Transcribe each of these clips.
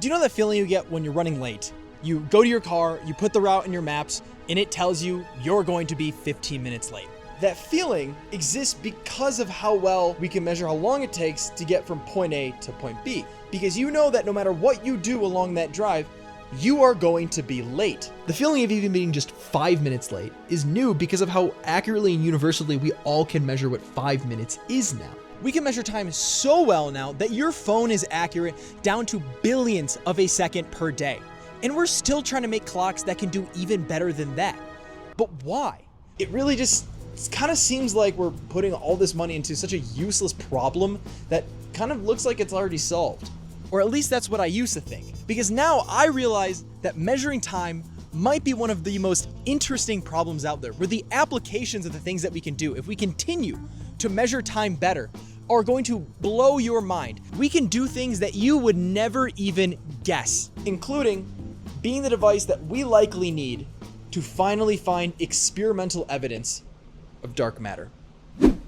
Do you know that feeling you get when you're running late? You go to your car, you put the route in your maps, and it tells you you're going to be 15 minutes late. That feeling exists because of how well we can measure how long it takes to get from point A to point B. Because you know that no matter what you do along that drive, you are going to be late. The feeling of even being just 5 minutes late is new because of how accurately and universally we all can measure what 5 minutes is now. We can measure time so well now that your phone is accurate down to billionths of a second per day. And we're still trying to make clocks that can do even better than that. But why? It really just kind of seems like we're putting all this money into such a useless problem that kind of looks like it's already solved. Or at least that's what I used to think. Because now I realize that measuring time might be one of the most interesting problems out there, where the applications of the things that we can do, if we continue to measure time better, are going to blow your mind. We can do things that you would never even guess, including being the device that we likely need to finally find experimental evidence of dark matter.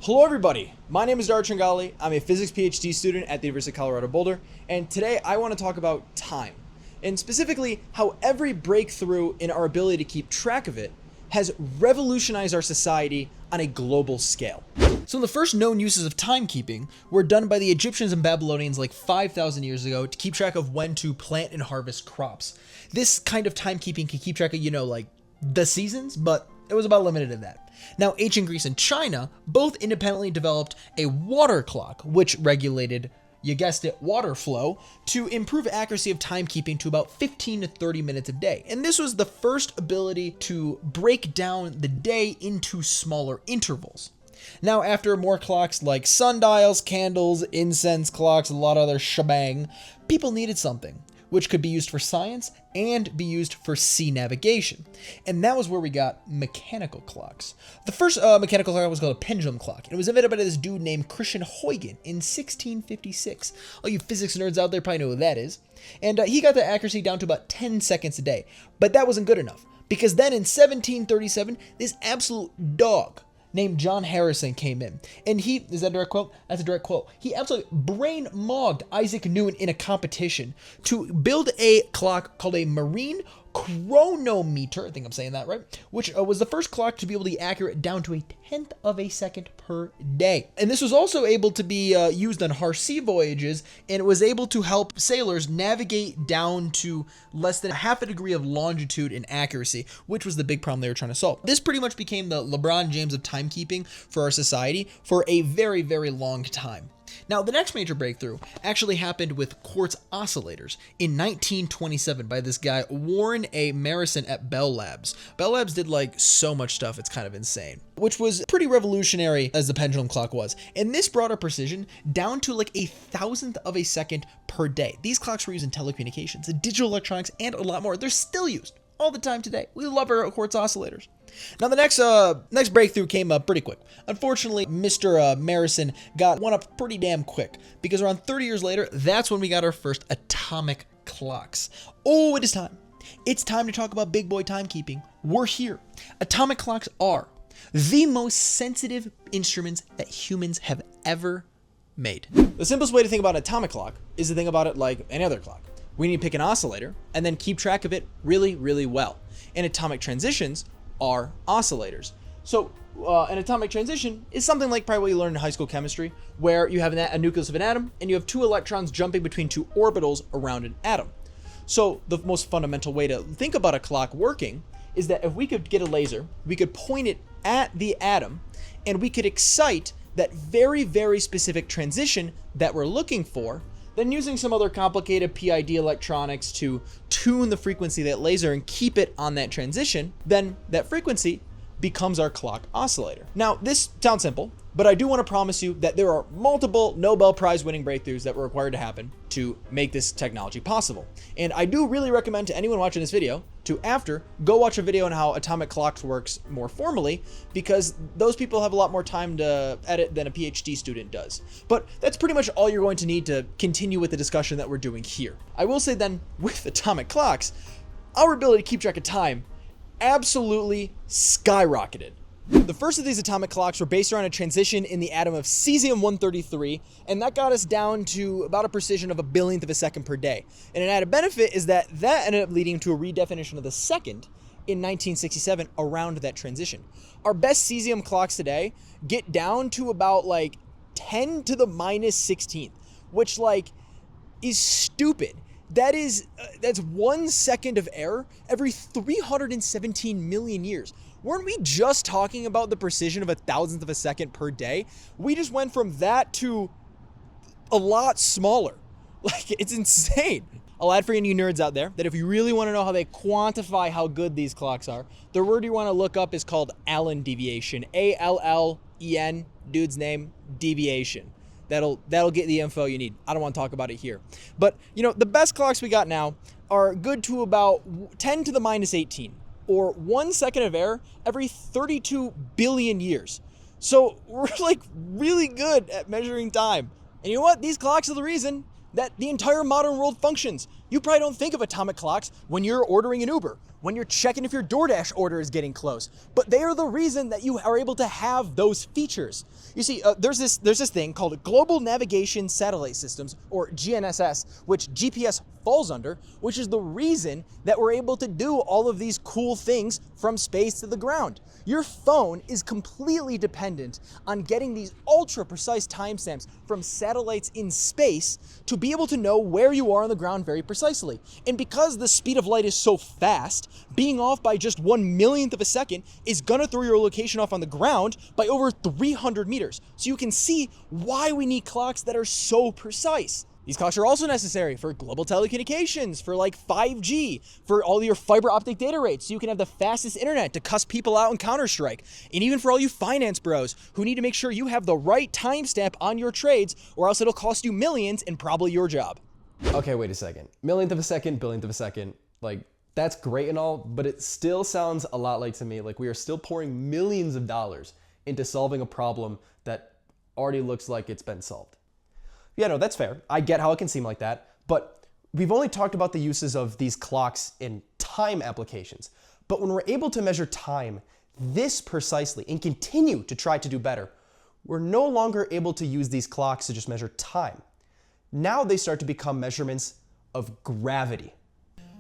Hello everybody, my name is Dario Tringali. I'm a physics PhD student at the University of Colorado Boulder, and today I want to talk about time, and specifically how every breakthrough in our ability to keep track of it has revolutionized our society on a global scale. Some of the first known uses of timekeeping were done by the Egyptians and Babylonians like 5,000 years ago to keep track of when to plant and harvest crops. This kind of timekeeping can keep track of, like the seasons, but it was about limited to that. Now, ancient Greece and China both independently developed a water clock, which regulated, you guessed it, water flow to improve accuracy of timekeeping to about 15 to 30 minutes a day. And this was the first ability to break down the day into smaller intervals. Now, after more clocks like sundials, candles, incense clocks, a lot of other shebang, people needed something which could be used for science and be used for sea navigation. And that was where we got mechanical clocks. The first mechanical clock was called a pendulum clock, and it was invented by this dude named Christian Huygens in 1656. All you physics nerds out there probably know who that is. And he got the accuracy down to about 10 seconds a day. But that wasn't good enough, because then in 1737, this absolute dog named John Harrison came in, and is that a direct quote? That's a direct quote. He absolutely brain-mogged Isaac Newton in a competition to build a clock called a marine chronometer, I think I'm saying that right, which was the first clock to be able to be accurate down to a 1/10 of a second per day. And this was also able to be used on harsh sea voyages, and it was able to help sailors navigate down to less than half a degree of longitude and accuracy, which was the big problem they were trying to solve. This pretty much became the LeBron James of timekeeping for our society for a very, very long time. Now, the next major breakthrough actually happened with quartz oscillators in 1927 by this guy, Warren A. Marison at Bell Labs. Bell Labs did like so much stuff, it's kind of insane, which was pretty revolutionary as the pendulum clock was. And this brought our precision down to like 1,000th of a second per day. These clocks were used in telecommunications, digital electronics, and a lot more. They're still used all the time today. We love our quartz oscillators. Now, the next breakthrough came up pretty quick. Unfortunately, Mr. Marison got one up pretty damn quick, because around 30 years later, that's when we got our first atomic clocks. Oh, it is time. It's time to talk about big boy timekeeping. We're here. Atomic clocks are the most sensitive instruments that humans have ever made. The simplest way to think about an atomic clock is to think about it like any other clock. We need to pick an oscillator and then keep track of it really, really well. And atomic transitions are oscillators. So an atomic transition is something like probably what you learned in high school chemistry, where you have a nucleus of an atom and you have two electrons jumping between two orbitals around an atom. So the most fundamental way to think about a clock working is that if we could get a laser, we could point it at the atom and we could excite that very, very specific transition that we're looking for. Then using some other complicated PID electronics to tune the frequency of that laser and keep it on that transition, then that frequency becomes our clock oscillator. Now, this sounds simple, but I do want to promise you that there are multiple Nobel Prize winning breakthroughs that were required to happen to make this technology possible. And I do really recommend to anyone watching this video to go watch a video on how atomic clocks works more formally, because those people have a lot more time to edit than a PhD student does. But that's pretty much all you're going to need to continue with the discussion that we're doing here. I will say then, with atomic clocks, our ability to keep track of time absolutely skyrocketed The first of these atomic clocks were based around a transition in the atom of cesium-133, and that got us down to about a precision of a billionth of a second per day. And an added benefit is that ended up leading to a redefinition of the second in 1967 around that transition. Our best cesium clocks today get down to about like 10 to the minus 16th, which like is stupid. That's 1 second of error every 317 million years. Weren't we just talking about the precision of a thousandth of a second per day? We just went from that to a lot smaller. Like, it's insane. I'll add for any nerds out there that if you really want to know how they quantify how good these clocks are, the word you want to look up is called Allen deviation. A-L-L-E-N, dude's name, deviation. That'll get the info you need. I don't want to talk about it here. But, the best clocks we got now are good to about 10 to the minus 18, or 1 second of error every 32 billion years. So we're like really good at measuring time. And you know what? These clocks are the reason that the entire modern world functions. You probably don't think of atomic clocks when you're ordering an Uber, when you're checking if your DoorDash order is getting close, but they are the reason that you are able to have those features. You see, there's this thing called Global Navigation Satellite Systems, or GNSS, which GPS falls under, which is the reason that we're able to do all of these cool things from space to the ground. Your phone is completely dependent on getting these ultra precise timestamps from satellites in space to be able to know where you are on the ground very precisely. And because the speed of light is so fast, being off by just 1/1,000,000th of a second is gonna throw your location off on the ground by over 300 meters. So you can see why we need clocks that are so precise. These clocks are also necessary for global telecommunications, for like 5G, for all your fiber optic data rates, so you can have the fastest internet to cuss people out in Counter-Strike, and even for all you finance bros who need to make sure you have the right timestamp on your trades, or else it'll cost you millions and probably your job. Okay, wait a second. Millionth of a second, billionth of a second, like that's great and all, but it still sounds a lot like to me like we are still pouring millions of dollars into solving a problem that already looks like it's been solved. Yeah, no, that's fair. I get how it can seem like that, but we've only talked about the uses of these clocks in time applications. But when we're able to measure time this precisely and continue to try to do better, we're no longer able to use these clocks to just measure time. Now they start to become measurements of gravity.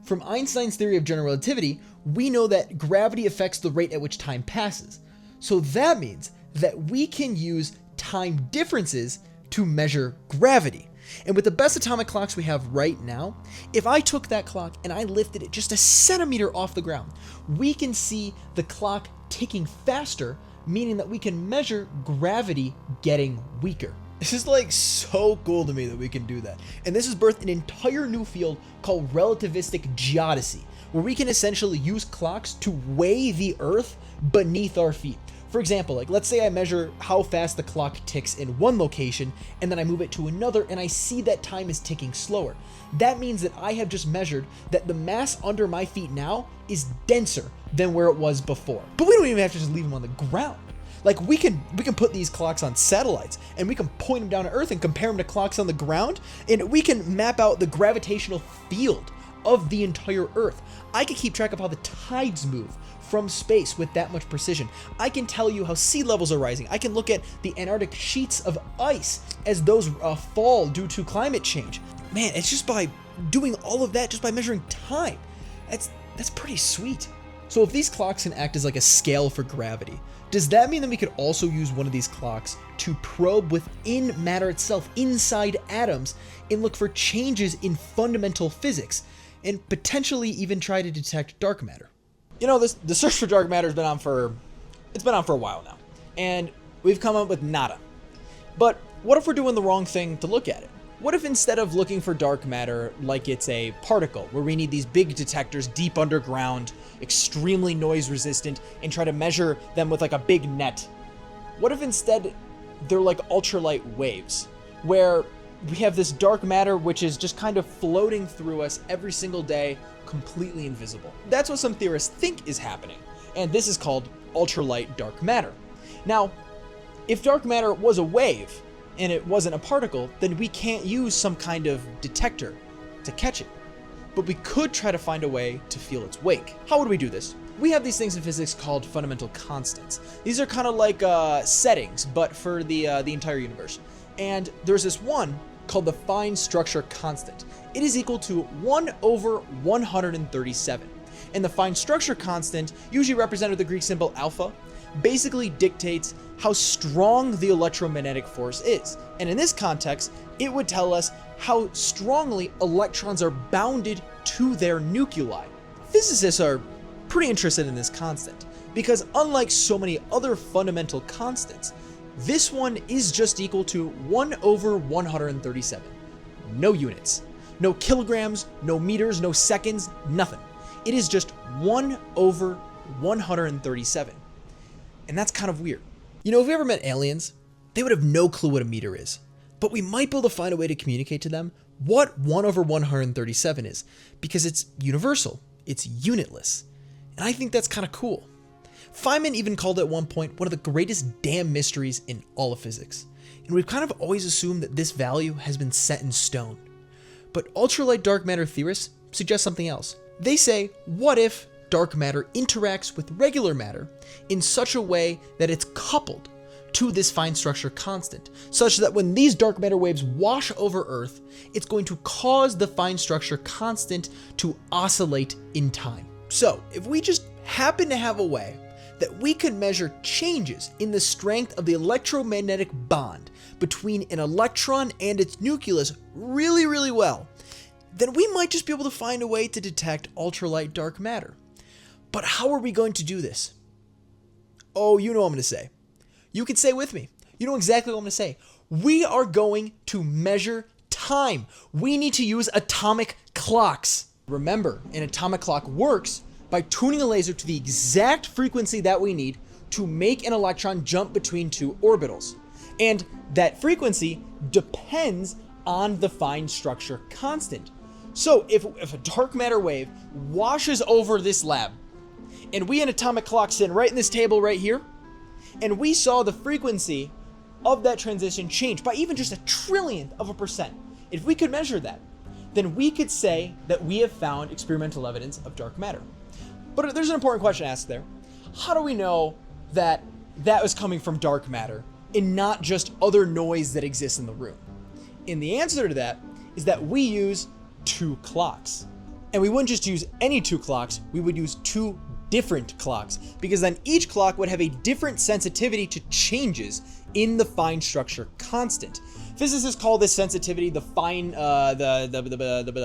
From Einstein's theory of general relativity, we know that gravity affects the rate at which time passes. So that means that we can use time differences to measure gravity. And with the best atomic clocks we have right now, if I took that clock and I lifted it just a centimeter off the ground, we can see the clock ticking faster, meaning that we can measure gravity getting weaker. This is like so cool to me that we can do that. And this has birthed an entire new field called relativistic geodesy, where we can essentially use clocks to weigh the earth beneath our feet. For example, like let's say I measure how fast the clock ticks in one location, and then I move it to another and I see that time is ticking slower. That means that I have just measured that the mass under my feet now is denser than where it was before. But we don't even have to just leave them on the ground. Like we can put these clocks on satellites and we can point them down to Earth and compare them to clocks on the ground, and we can map out the gravitational field of the entire Earth. I can keep track of how the tides move from space with that much precision. I can tell you how sea levels are rising. I can look at the Antarctic sheets of ice as those fall due to climate change. Man, it's just by doing all of that, just by measuring time. That's pretty sweet. So if these clocks can act as like a scale for gravity, does that mean that we could also use one of these clocks to probe within matter itself, inside atoms, and look for changes in fundamental physics, and potentially even try to detect dark matter? The search for dark matter has been on for a while now, and we've come up with nada. But what if we're doing the wrong thing to look at it? What if instead of looking for dark matter like it's a particle, where we need these big detectors deep underground, extremely noise resistant, and try to measure them with like a big net? What if instead they're like ultralight waves, where we have this dark matter which is just kind of floating through us every single day, completely invisible? That's what some theorists think is happening, and this is called ultralight dark matter. Now, if dark matter was a wave and it wasn't a particle, then we can't use some kind of detector to catch it. but we could try to find a way to feel its wake. How would we do this? We have these things in physics called fundamental constants. These are kind of like settings, but for the entire universe. And there's this one called the fine structure constant. It is equal to 1 over 137. And the fine structure constant, usually represented with the Greek symbol alpha, basically dictates how strong the electromagnetic force is. And in this context, it would tell us how strongly electrons are bounded to their nuclei. Physicists are pretty interested in this constant because unlike so many other fundamental constants, this one is just equal to 1 over 137. No units, no kilograms, no meters, no seconds, nothing. It is just 1 over 137. And that's kind of weird. You know, if we ever met aliens, they would have no clue what a meter is. But we might be able to find a way to communicate to them what 1 over 137 is, because it's universal, it's unitless. And I think that's kind of cool. Feynman even called it at one point one of the greatest damn mysteries in all of physics. And we've kind of always assumed that this value has been set in stone. But ultralight dark matter theorists suggest something else. They say, what if dark matter interacts with regular matter in such a way that it's coupled to this fine structure constant, such that when these dark matter waves wash over Earth, it's going to cause the fine structure constant to oscillate in time. So if we just happen to have a way that we could measure changes in the strength of the electromagnetic bond between an electron and its nucleus really, really well, then we might just be able to find a way to detect ultralight dark matter. But how are we going to do this? Oh, you know what I'm going to say. You can say with me. You know exactly what I'm going to say. We are going to measure time. We need to use atomic clocks. Remember, an atomic clock works by tuning a laser to the exact frequency that we need to make an electron jump between two orbitals. And that frequency depends on the fine structure constant. So if a dark matter wave washes over this lab, and we an atomic clock sitting right in this table right here, and we saw the frequency of that transition change by even just 1/1,000,000,000 of a percent, if we could measure that, then we could say that we have found experimental evidence of dark matter. But there's an important question to ask there. How do we know that that was coming from dark matter and not just other noise that exists in the room? And the answer to that is that we use two clocks. And we wouldn't just use any two clocks, we would use two different clocks, because then each clock would have a different sensitivity to changes in the fine structure constant. Physicists call this sensitivity the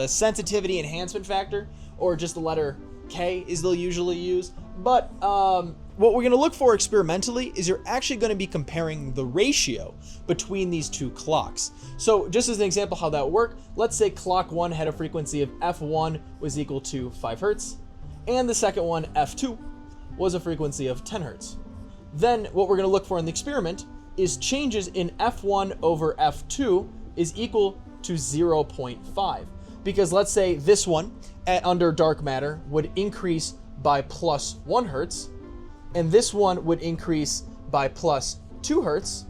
sensitivity enhancement factor, or just the letter K is they'll usually use. But what we're going to look for experimentally is you're actually going to be comparing the ratio between these two clocks. So just as an example how that would work, let's say clock 1 had a frequency of F1 was equal to 5 hertz, and the second one, F2, was a frequency of 10 hertz. Then what we're going to look for in the experiment is changes in F1 over F2 is equal to 0.5. Because let's say this one under dark matter would increase by plus 1 hertz, and this one would increase by plus 2 hertz,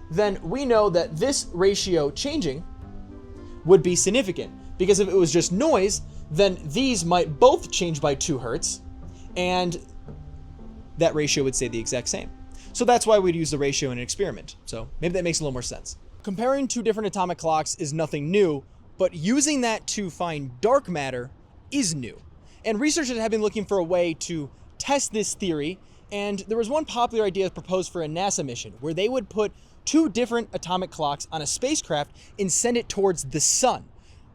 then we know that this ratio changing would be significant. Because if it was just noise, then these might both change by 2 hertz, and that ratio would stay the exact same. So that's why we'd use the ratio in an experiment. So maybe that makes a little more sense. Comparing two different atomic clocks is nothing new, but using that to find dark matter is new. And researchers have been looking for a way to test this theory, and there was one popular idea proposed for a NASA mission where they would put two different atomic clocks on a spacecraft and send it towards the sun.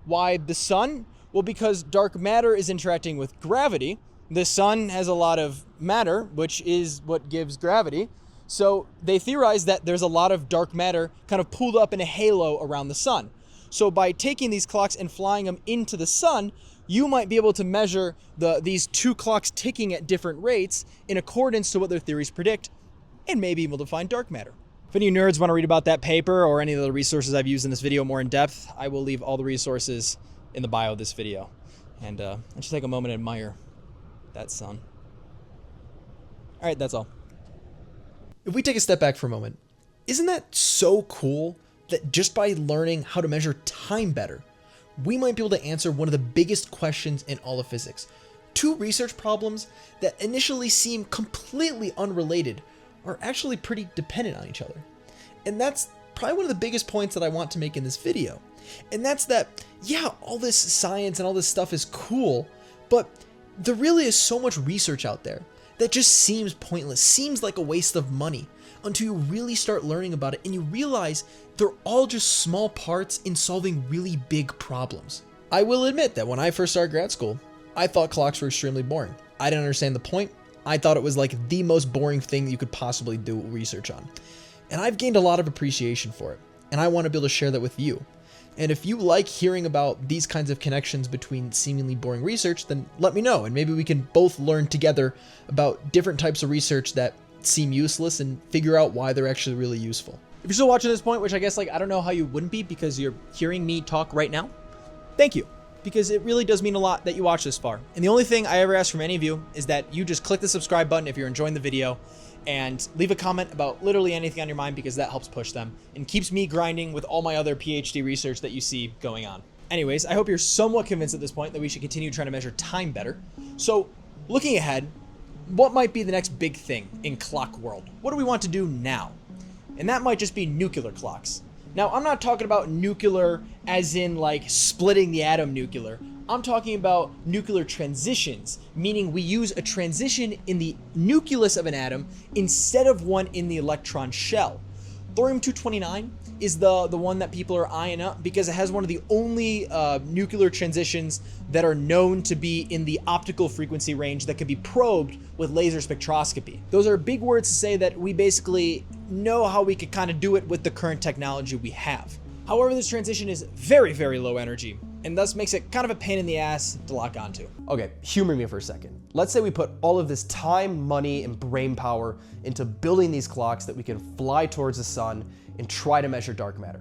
Why the sun? Well, because dark matter is interacting with gravity. The sun has a lot of matter, which is what gives gravity. So they theorized that there's a lot of dark matter kind of pulled up in a halo around the sun. So by taking these clocks and flying them into the sun, you might be able to measure these two clocks ticking at different rates in accordance to what their theories predict, and maybe able to find dark matter. If any nerds want to read about that paper or any of the resources I've used in this video more in depth, I will leave all the resources in the bio of this video. And let's just take a moment and admire that sun. All right, that's all. If we take a step back for a moment, isn't that so cool that just by learning how to measure time better, we might be able to answer one of the biggest questions in all of physics. Two research problems that initially seem completely unrelated are actually pretty dependent on each other. And that's probably one of the biggest points that I want to make in this video. And that's that, yeah, all this science and all this stuff is cool, but there really is so much research out there that just seems pointless, seems like a waste of money, until you really start learning about it and you realize they're all just small parts in solving really big problems. I will admit that when I first started grad school, I thought clocks were extremely boring. I didn't understand the point. I thought it was like the most boring thing you could possibly do research on. And I've gained a lot of appreciation for it, and I want to be able to share that with you. And if you like hearing about these kinds of connections between seemingly boring research, then let me know, and maybe we can both learn together about different types of research that seem useless and figure out why they're actually really useful. If you're still watching this point, which I guess I don't know how you wouldn't be because you're hearing me talk right now, thank you, because it really does mean a lot that you watch this far. And the only thing I ever ask from any of you is that you just click the subscribe button if you're enjoying the video and leave a comment about literally anything on your mind, because that helps push them and keeps me grinding with all my other PhD research that you see going on. Anyways, I hope you're somewhat convinced at this point that we should continue trying to measure time better. So looking ahead, what might be the next big thing in clock world? What do we want to do now? And that might just be nuclear clocks. Now, I'm not talking about nuclear as in like splitting the atom nuclear. I'm talking about nuclear transitions, meaning we use a transition in the nucleus of an atom instead of one in the electron shell. Thorium-229 is the one that people are eyeing up because it has one of the only nuclear transitions that are known to be in the optical frequency range that can be probed with laser spectroscopy. Those are big words to say that we basically know how we could kind of do it with the current technology we have. However, this transition is very, very low energy, and thus makes it kind of a pain in the ass to lock onto. Okay, humor me for a second. Let's say we put all of this time, money, and brain power into building these clocks that we can fly towards the sun and try to measure dark matter.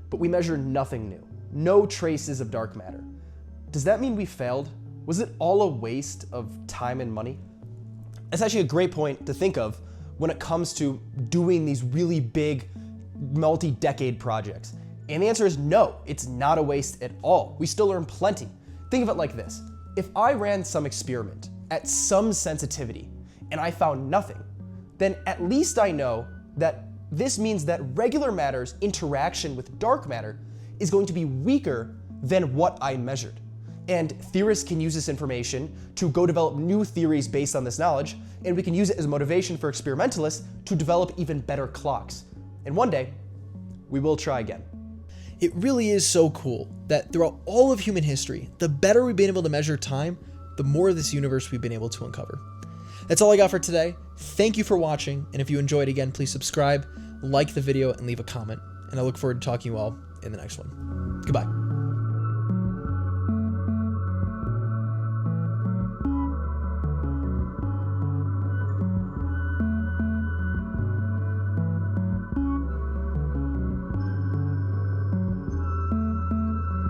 But we measure nothing new, no traces of dark matter. Does that mean we failed? Was it all a waste of time and money? That's actually a great point to think of when it comes to doing these really big, multi-decade projects. And the answer is no, it's not a waste at all. We still learn plenty. Think of it like this. If I ran some experiment at some sensitivity and I found nothing, then at least I know that this means that regular matter's interaction with dark matter is going to be weaker than what I measured. And theorists can use this information to go develop new theories based on this knowledge, and we can use it as motivation for experimentalists to develop even better clocks. And one day, we will try again. It really is so cool that throughout all of human history, the better we've been able to measure time, the more of this universe we've been able to uncover. That's all I got for today. Thank you for watching, and if you enjoyed, again, please subscribe, like the video, and leave a comment. And I look forward to talking to you all in the next one. Goodbye.